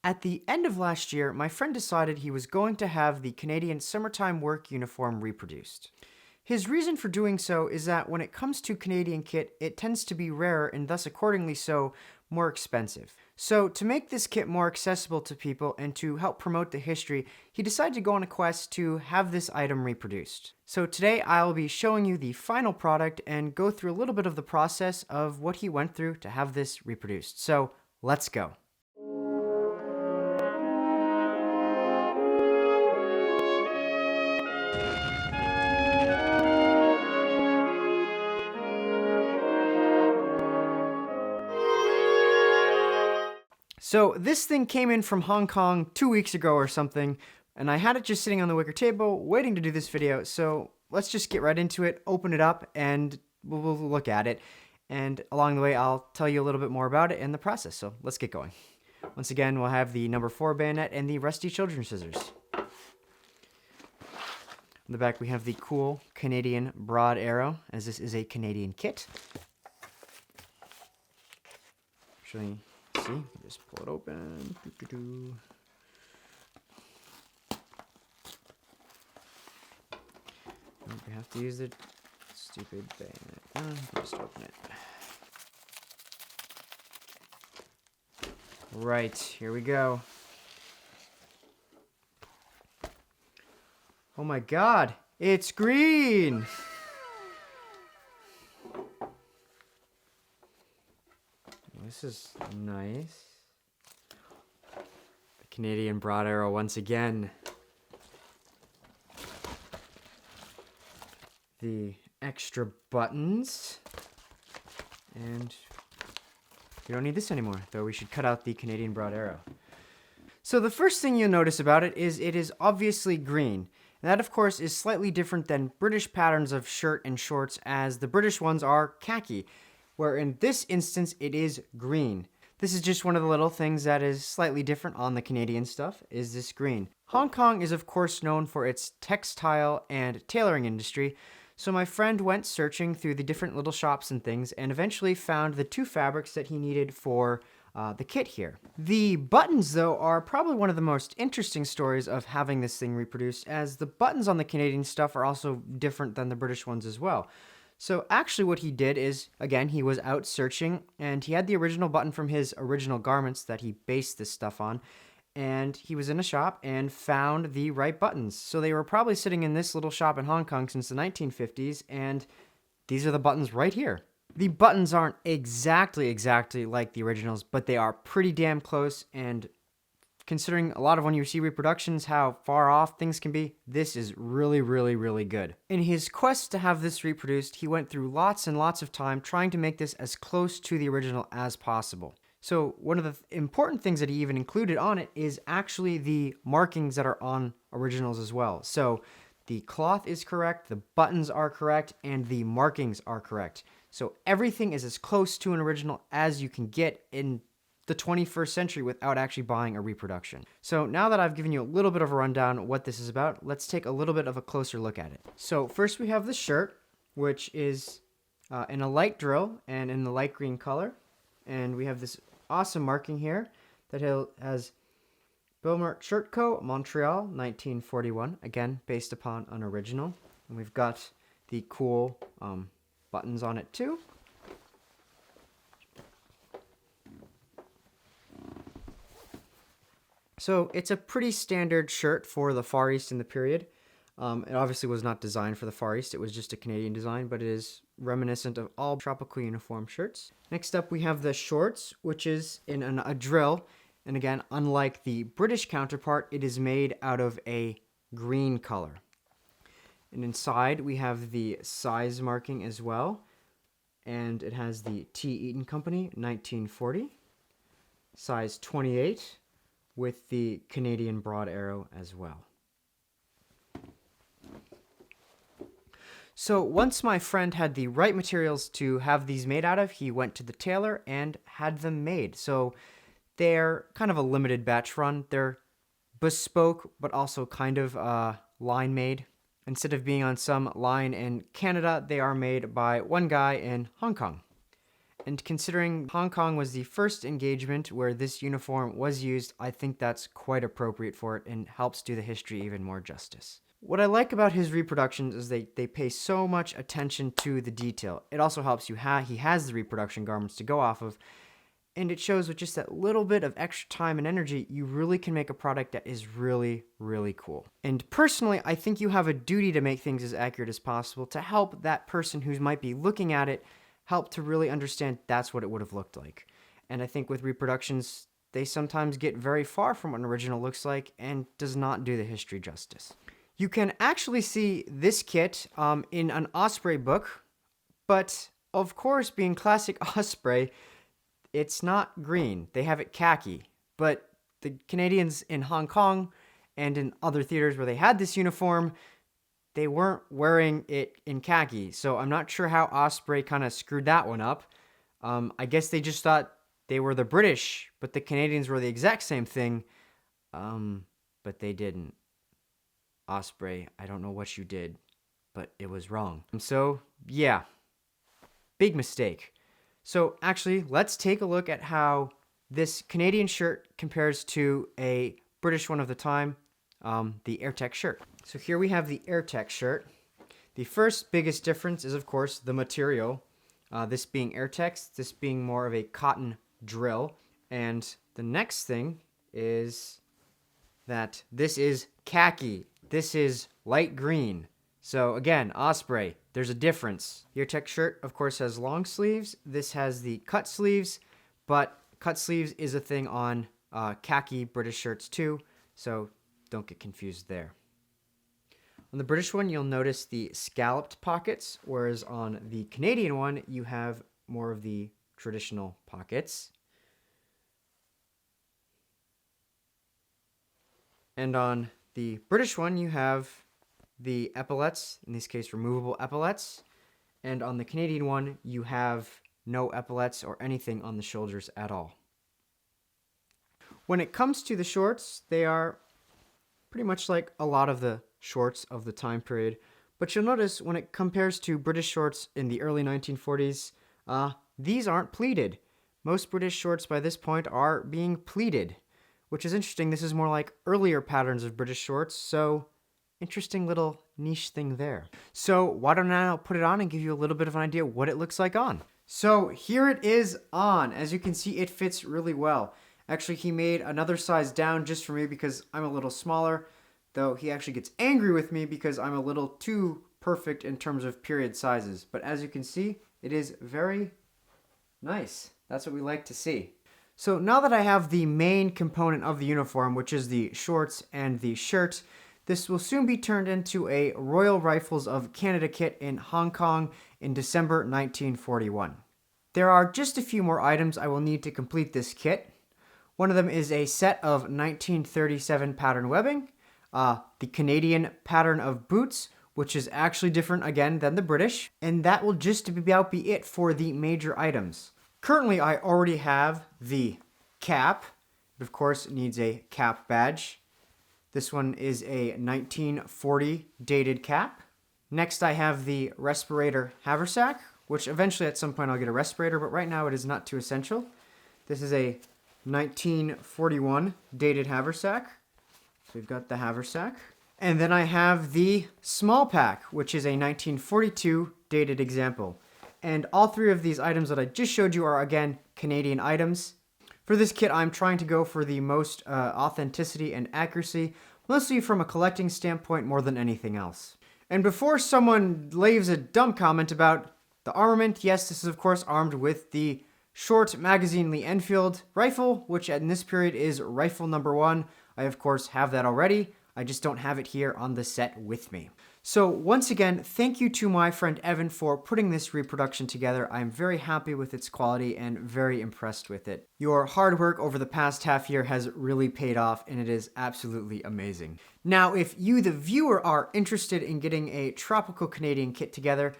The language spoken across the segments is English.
At the end of last year, my friend decided he was going to have the Canadian summertime work uniform reproduced. His reason for doing so is that when it comes to Canadian kit, it tends to be rarer and thus accordingly so more expensive. So to make this kit more accessible to people and to help promote the history, he decided to go on a quest to have this item reproduced. So today I'll be showing you the final product and go through a little bit of the process of what he went through to have this reproduced. So let's go. So this thing came in from Hong Kong 2 weeks ago or something, and I had it just sitting on the wicker table waiting to do this video. So let's just get right into it, open it up, and we'll look at it. And along the way, I'll tell you a little bit more about it and the process. So let's get going. Once again, we'll have the number 4 bayonet and the rusty children's scissors. On the back, we have the cool Canadian broad arrow, as this is a Canadian kit. Actually, see, just pull it open. We have to use the stupid bayonet. Just open it. Right, here we go. Oh my god, it's green! This is nice. The Canadian broad arrow once again. The extra buttons. And we don't need this anymore, though we should cut out the Canadian broad arrow. So the first thing you'll notice about it is obviously green. And that, of course, is slightly different than British patterns of shirt and shorts, as the British ones are khaki, where in this instance it is green. This is just one of the little things that is slightly different on the Canadian stuff, is this green. Hong Kong is of course known for its textile and tailoring industry, so my friend went searching through the different little shops and things and eventually found the 2 fabrics that he needed for the kit here. The buttons, though, are probably one of the most interesting stories of having this thing reproduced, as the buttons on the Canadian stuff are also different than the British ones as well. So actually what he did is, again, he was out searching, and he had the original button from his original garments that he based this stuff on, and he was in a shop and found the right buttons. So they were probably sitting in this little shop in Hong Kong since the 1950s, and these are the buttons right here. The buttons aren't exactly like the originals, but they are pretty damn close, and considering a lot of when you see reproductions how far off things can be, this is really good. In his quest to have this reproduced, he went through lots and lots of time trying to make this as close to the original as possible. So one of the important things that he even included on it is actually the markings that are on originals as well. So the cloth is correct, the buttons are correct, and the markings are correct. So everything is as close to an original as you can get in the 21st century without actually buying a reproduction. So now that I've given you a little bit of a rundown of what this is about, let's take a little bit of a closer look at it. So first we have the shirt, which is in a light drill and in the light green color. And we have this awesome marking here that has Bilmert Shirt Co., Montreal, 1941, again, based upon an original. And we've got the cool buttons on it too. So it's a pretty standard shirt for the Far East in the period. It obviously was not designed for the Far East. It was just a Canadian design, but it is reminiscent of all tropical uniform shirts. Next up, we have the shorts, which is in a drill. And again, unlike the British counterpart, it is made out of a green color. And inside, we have the size marking as well. And it has the T. Eaton Company, 1940. Size 28, with the Canadian broad arrow as well. So once my friend had the right materials to have these made out of, he went to the tailor and had them made. So they're kind of a limited batch run. They're bespoke, but also kind of line made. Instead of being on some line in Canada, they are made by one guy in Hong Kong. And considering Hong Kong was the first engagement where this uniform was used, I think that's quite appropriate for it and helps do the history even more justice. What I like about his reproductions is they pay so much attention to the detail. It also helps he has the reproduction garments to go off of, and it shows with just that little bit of extra time and energy, you really can make a product that is really, really cool. And personally, I think you have a duty to make things as accurate as possible to help that person who might be looking at it help to really understand that's what it would have looked like. And I think with reproductions, they sometimes get very far from what an original looks like and does not do the history justice. You can actually see this kit in an Osprey book, but of course, being classic Osprey, it's not green. They have it khaki. But the Canadians in Hong Kong and in other theaters where they had this uniform, they weren't wearing it in khaki. So I'm not sure how Osprey kind of screwed that one up. I guess they just thought they were the British, but the Canadians were the exact same thing. But they didn't. Osprey, I don't know what you did, but it was wrong. So, yeah, big mistake. So actually, let's take a look at how this Canadian shirt compares to a British one of the time, the AirTech shirt. So here we have the AirTech shirt. The first biggest difference is, of course, the material. This being AirTech, this being more of a cotton drill. And the next thing is that this is khaki. This is light green. So again, Osprey, there's a difference. The AirTech shirt, of course, has long sleeves. This has the cut sleeves, but cut sleeves is a thing on khaki British shirts too, so don't get confused there. On the British one, you'll notice the scalloped pockets, whereas on the Canadian one, you have more of the traditional pockets. And on the British one, you have the epaulets, in this case removable epaulets, and on the Canadian one you have no epaulets or anything on the shoulders at all. When it comes to the shorts, they are pretty much like a lot of the shorts of the time period, but you'll notice when it compares to British shorts in the early 1940s, these aren't pleated. Most British shorts by this point are being pleated, which is interesting. This is more like earlier patterns of British shorts, so interesting little niche thing there. So why don't I now put it on and give you a little bit of an idea what it looks like on. So here it is on. As you can see, it fits really well. Actually, he made another size down just for me because I'm a little smaller, though he actually gets angry with me because I'm a little too perfect in terms of period sizes. But as you can see, it is very nice. That's what we like to see. So now that I have the main component of the uniform, which is the shorts and the shirt, this will soon be turned into a Royal Rifles of Canada kit in Hong Kong in December 1941. There are just a few more items I will need to complete this kit. One of them is a set of 1937 pattern webbing, the Canadian pattern of boots, which is actually different again than the British, and that will just about be it for the major items. Currently, I already have the cap. It, of course, needs a cap badge. This one is a 1940 dated cap. Next, I have the respirator haversack, which eventually at some point I'll get a respirator, but right now it is not too essential. This is a 1941 dated haversack. So we've got the haversack. And then I have the small pack, which is a 1942 dated example. And all three of these items that I just showed you are, again, Canadian items. For this kit, I'm trying to go for the most authenticity and accuracy, mostly from a collecting standpoint more than anything else. And before someone leaves a dumb comment about the armament, yes, this is of course armed with the short magazine Lee Enfield rifle, which in this period is rifle number 1. I of course have that already. I just don't have it here on the set with me. So once again, thank you to my friend Evan for putting this reproduction together. I'm very happy with its quality and very impressed with it. Your hard work over the past half year has really paid off and it is absolutely amazing. Now, if you, the viewer, are interested in getting a tropical Canadian kit together,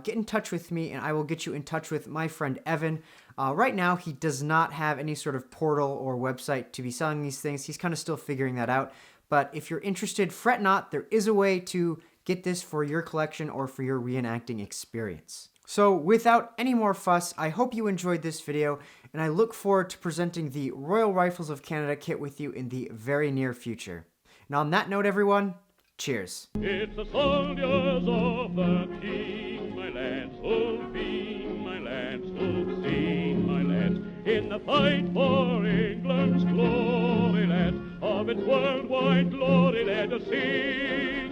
get in touch with me and I will get you in touch with my friend Evan. Right now, he does not have any sort of portal or website to be selling these things. He's kind of still figuring that out. But if you're interested, fret not. There is a way to get this for your collection or for your reenacting experience. So without any more fuss, I hope you enjoyed this video, and I look forward to presenting the Royal Rifles of Canada kit with you in the very near future. And on that note, everyone, cheers. It's the soldiers of the King, my lads, who've been, my lads, who've seen, my lads, in the fight for England's glory, lads, of its worldwide glory, let us sing.